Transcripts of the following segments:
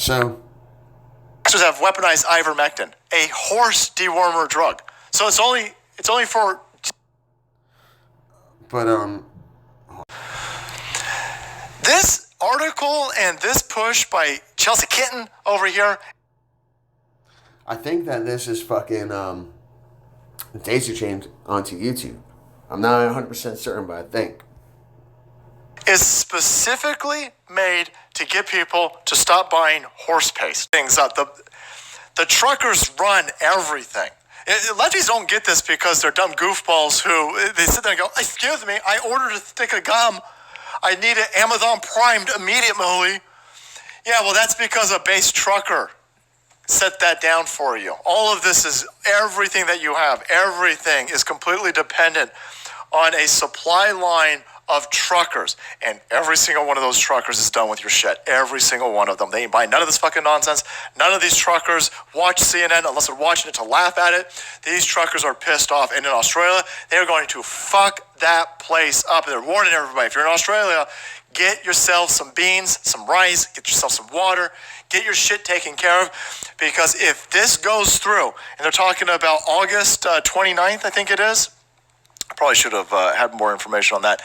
So, Doctors have weaponized ivermectin, a horse dewormer drug. So it's only for. but This article and this push by Chelsea Kitten over here. I think that this is fucking daisy chained onto YouTube. I'm not 100% certain, but I think. Is specifically made to get people to stop buying horse paste. Things up. The truckers run everything. Lefties don't get this because they're dumb goofballs who they sit there and go, "Excuse me, I ordered a stick of gum. I need it Amazon Primed immediately." Yeah, well, that's because a base trucker set that down for you. All of this is everything that you have. Everything is completely dependent on a supply line of truckers, and every single one of those truckers is done with your shit. Every single one of them. They ain't buying none of this fucking nonsense. None of these truckers watch CNN unless they're watching it to laugh at it. These truckers are pissed off, and in Australia, they're going to fuck that place up. They're warning everybody, if you're in Australia, get yourself some beans, some rice, get yourself some water, get your shit taken care of, because if this goes through, and they're talking about August 29th, I think it is. I probably should have had more information on that.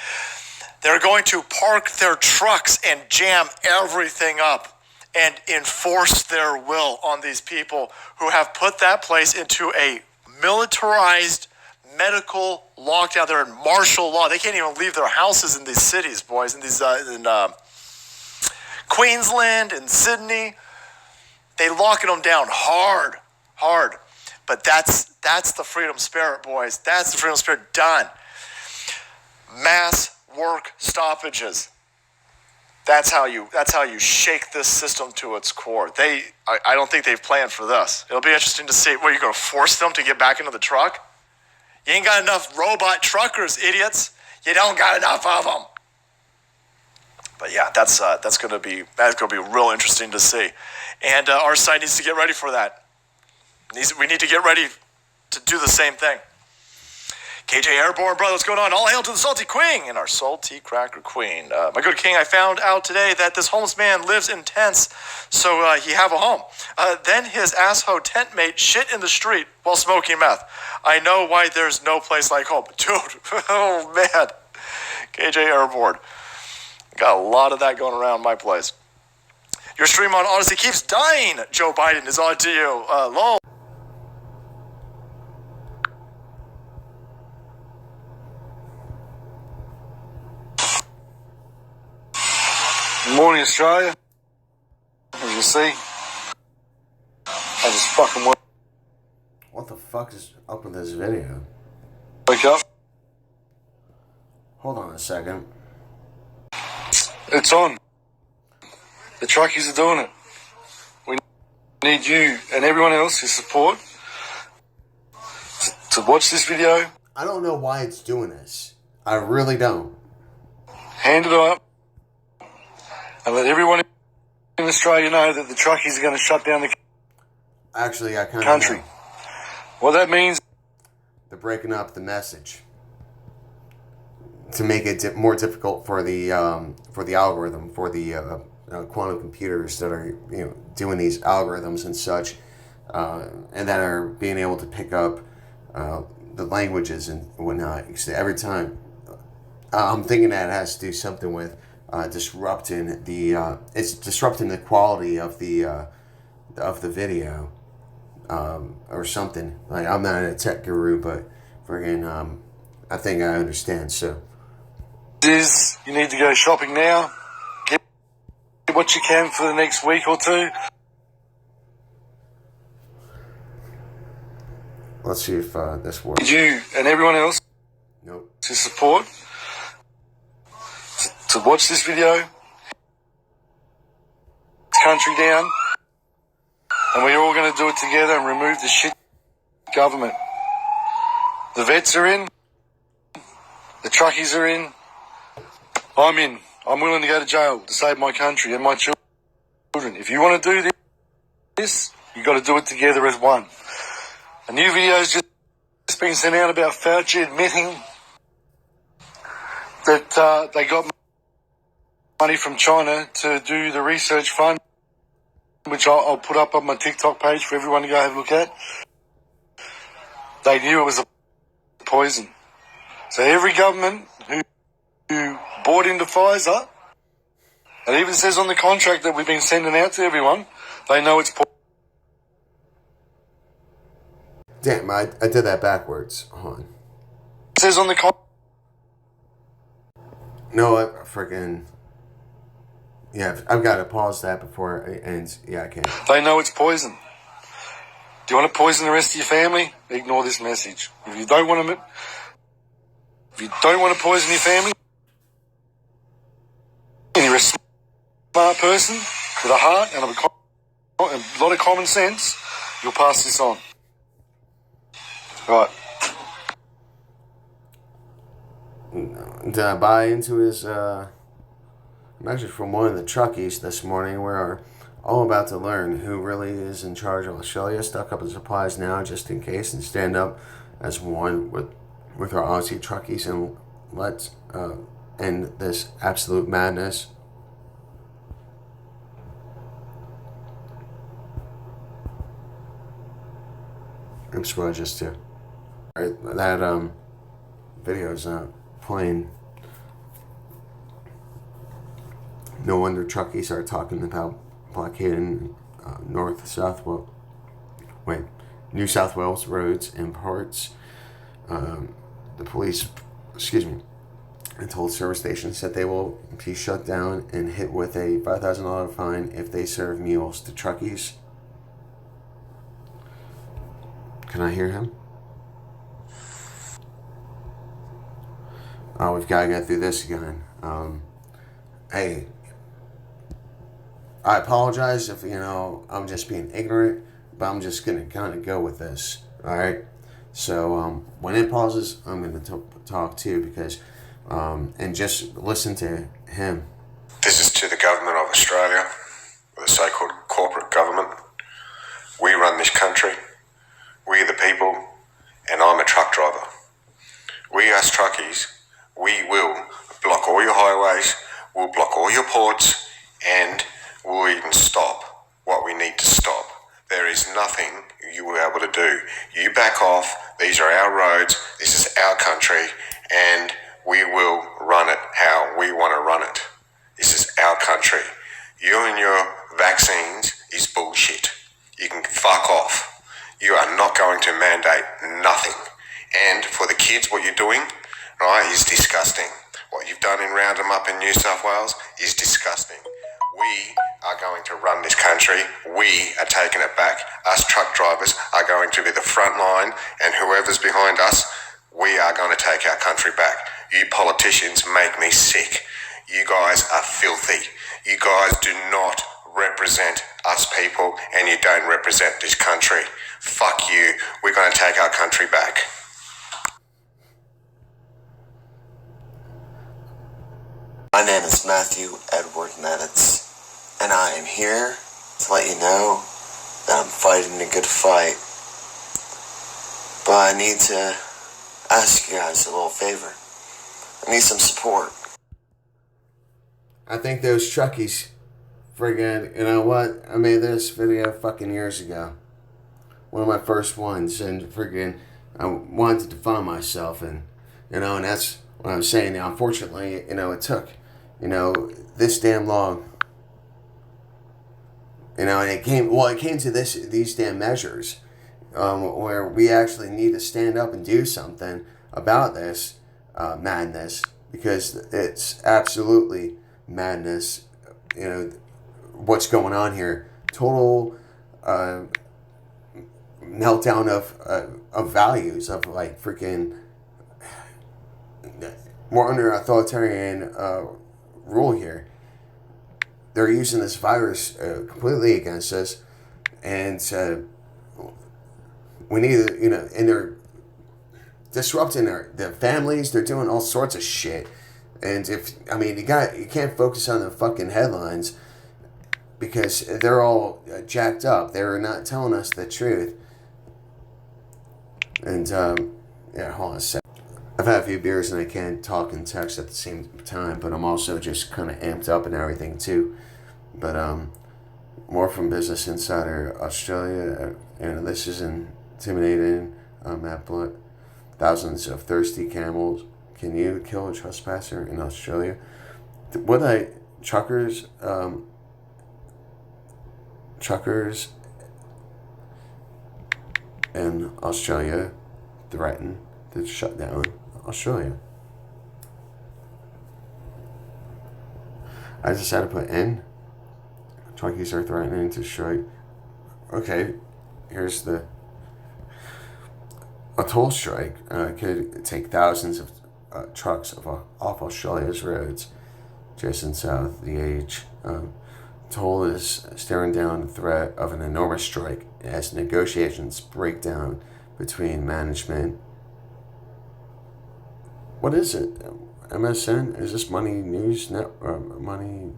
They're going to park their trucks and jam everything up and enforce their will on these people who have put that place into a militarized medical lockdown. They're in martial law. They can't even leave their houses in these cities, boys. In these in Queensland and Sydney, they locking them down hard. But that's the freedom spirit, boys. That's the freedom spirit done. Mass work stoppages. That's how you shake this system to its core. I don't think they've planned for this. It'll be interesting to see. What, you're going to force them to get back into the truck? You ain't got enough robot truckers, idiots. You don't got enough of them. But yeah, that's going to be real interesting to see, and our side needs to get ready for that. We need to get ready to do the same thing. KJ Airborne, brother, what's going on? All hail to the Salty Queen and our Salty Cracker Queen. My good king, I found out today that this homeless man lives in tents, so he have a home. Then his asshole tent mate shit in the street while smoking meth. I know why there's no place like home. Dude, oh man. KJ Airborne. Got a lot of that going around my place. Your stream on Odyssey keeps dying. Joe Biden is on to you. Lol. Morning, Australia. As you see, I just fucking woke What the fuck is up with this video? up. Hold on a second. It's on. The truckies are doing it. We need you and everyone else who support to watch this video. I don't know why it's doing this. I really don't. Hand it up and let everyone in Australia know that the truckies are going to shut down the Actually, I kind of country. know. What that means, They're breaking up the message to make it more difficult for the algorithm, for the quantum computers that are doing these algorithms and such, and that are being able to pick up the languages and whatnot. Every time, I'm thinking that it has to do something with disrupting the quality of the video, or something. Like, I'm not a tech guru, but friggin' I think I understand. So you need to go shopping now. Get what you can for the next week or two. let's see if this works. You and everyone else Nope. to support to watch this video. Country down, and we're all going to do it together and remove the shit government. The vets are in, the truckies are in, I'm in. I'm willing to go to jail to save my country and my children. If you want to do this, you got to do it together as one. A new video has just been sent out about Fauci admitting that they got money from China to do the research fund which I'll put up on my TikTok page for everyone to go have a look at. They knew it was a poison. So every government who bought into Pfizer, it even says on the contract that we've been sending out to everyone, they know it's poison. Damn, I did that backwards. Hold on. It says on the contract. No, I freaking... Yeah, I've got to pause that before it ends. Yeah, I can. They know it's poison. Do you want to poison the rest of your family? Ignore this message. If you don't want to poison your family, and you're a smart person with a heart and a lot of common sense, you'll pass this on. Right. Did I buy into his message from one of the truckies this morning? We're all about to learn who really is in charge of Australia. Stock up on supplies now just in case and stand up as one with our Aussie truckies, and let's end this absolute madness. Oops, what I just did. Alright, that video's not playing. No wonder truckies are talking about blockading New South Wales roads and parts. The police, and told service stations that they will be shut down and hit with a $5,000 fine if they serve meals to truckies. Can I hear him? Oh, we've got to get through this again. Hey, I apologize if, I'm just being ignorant, but I'm just going to kind of go with this, all right? So when it pauses, I'm going to talk too, because, and just listen to him. This is to the government of Australia, the so-called corporate government. We run this country. We the people, and I'm a truck driver. We as truckies, we will block all your highways, we'll block all your ports, and we'll even stop what we need to stop. There is nothing you will be able to do. You back off, these are our roads, this is our country, and we will run it how we want to run it. This is our country. You and your vaccines is bullshit. You can fuck off. You are not going to mandate nothing. And for the kids, what you're doing, right, is disgusting. What you've done in Round 'em Up in New South Wales is disgusting. We are going to run this country. We are taking it back. Us truck drivers are going to be the front line, and whoever's behind us, we are going to take our country back. You politicians make me sick. You guys are filthy. You guys do not represent us people, and you don't represent this country. Fuck you. We're going to take our country back. My name is Matthew Edward Neditz, and I am here to let you know that I'm fighting a good fight. But I need to ask you guys a little favor. I need some support. I think those truckies, friggin', you know what? I made this video fucking years ago. One of my first ones, and friggin', I wanted to define myself, and, and that's what I'm saying. Now, unfortunately, it took, this damn long. And it came to these damn measures, where we actually need to stand up and do something about this madness, because it's absolutely madness. What's going on here? Total meltdown of values, of like freaking. We're under authoritarian rule here. They're using this virus completely against us, and we need to, and they're disrupting their families. They're doing all sorts of shit, and you can't focus on the fucking headlines, because they're all jacked up. They're not telling us the truth. And hold on a sec. I've had a few beers and I can't talk and text at the same time, but I'm also just kind of amped up and everything too. But More from Business Insider Australia. And this is intimidating. Matt Blunt. Thousands of thirsty camels. Can you kill a trespasser in Australia? Truckers in Australia threaten to shut down Australia. I just had to put in. Truckies are threatening to strike. Okay, here's a toll strike could take thousands of trucks off Australia's roads. Jason South, The Age. Toll is staring down the threat of an enormous strike as negotiations break down between management. What is it? MSN? Is this Money News Money?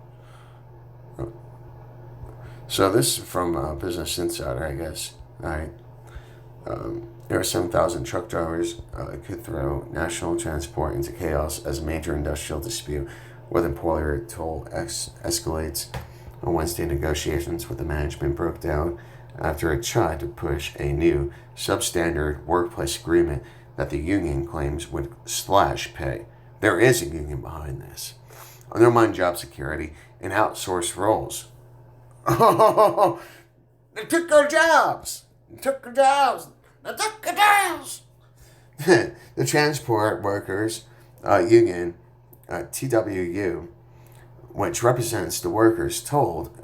So this is from Business Insider, I guess. All right. There are 7,000 truck drivers could throw national transport into chaos as a major industrial dispute with employer toll escalates. On Wednesday, negotiations with the management broke down after it tried to push a new substandard workplace agreement that the union claims would slash pay. There is a union behind this. Undermine job security and outsource roles. Oh, they took our jobs. They took our jobs. They took our jobs. The Transport Workers Union, TWU, which represents the workers, told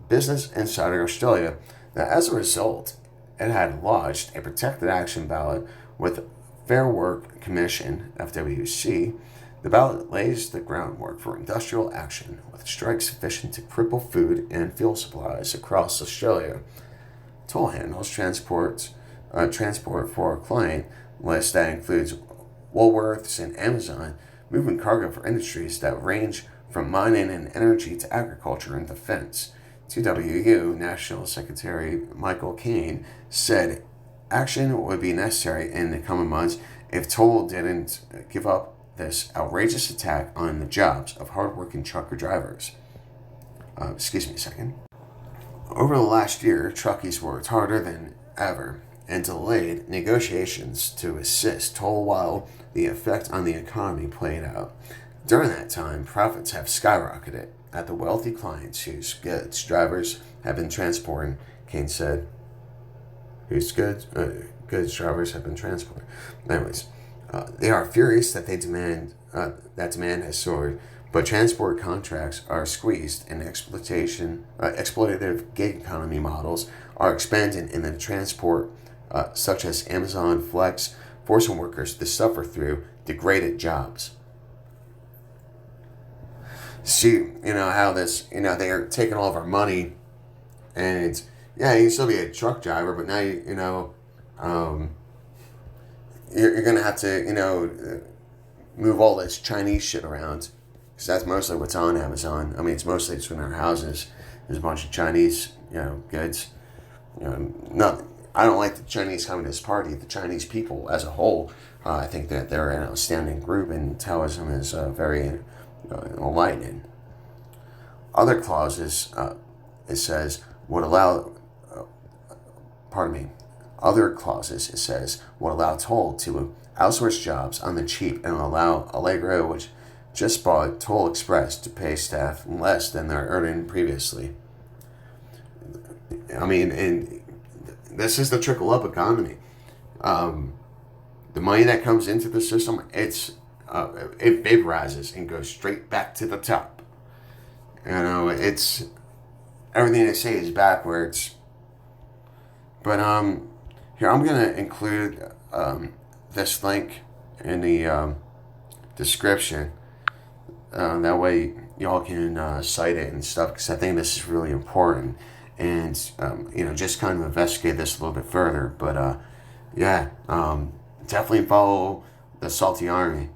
Business Insider Australia that as a result, it had lodged a protected action ballot with Fair Work Commission, FWC. The ballot lays the groundwork for industrial action with strikes sufficient to cripple food and fuel supplies across Australia. Toll handles transport for a client list that includes Woolworths and Amazon, moving cargo for industries that range from mining and energy to agriculture and defense. TWU National Secretary Michael Caine said action would be necessary in the coming months if Toll didn't give up this outrageous attack on the jobs of hardworking trucker drivers. Excuse me a second. Over the last year, truckies worked harder than ever and delayed negotiations to assist Toll while the effect on the economy played out. During that time, profits have skyrocketed at the wealthy clients whose goods drivers have been transporting, Caine said. Whose goods drivers have been transporting. Anyways, they are furious that demand has soared, but transport contracts are squeezed and exploitative gig economy models are expanding in the transport, such as Amazon Flex, forcing workers to suffer through degraded jobs. See, how this, they're taking all of our money, and yeah, you can still be a truck driver, but now you're gonna have to, move all this Chinese shit around, because that's mostly what's on Amazon. I mean, it's mostly just in our houses. There's a bunch of Chinese, goods. I don't like the Chinese Communist Party, the Chinese people as a whole. I think that they're an outstanding group, and Taoism is very enlightening. Other clauses, it says, would allow. Other clauses, it says, would allow Toll to outsource jobs on the cheap and allow Allegro, which just bought Toll Express, to pay staff less than they're earning previously. I mean, and this is the trickle-up economy. The money that comes into the system, it vaporizes and goes straight back to the top. It's everything they say is backwards. But here, I'm gonna include this link in the description. That way, y'all can cite it and stuff, because I think this is really important. And just kind of investigate this a little bit further. But definitely follow the Salty Army.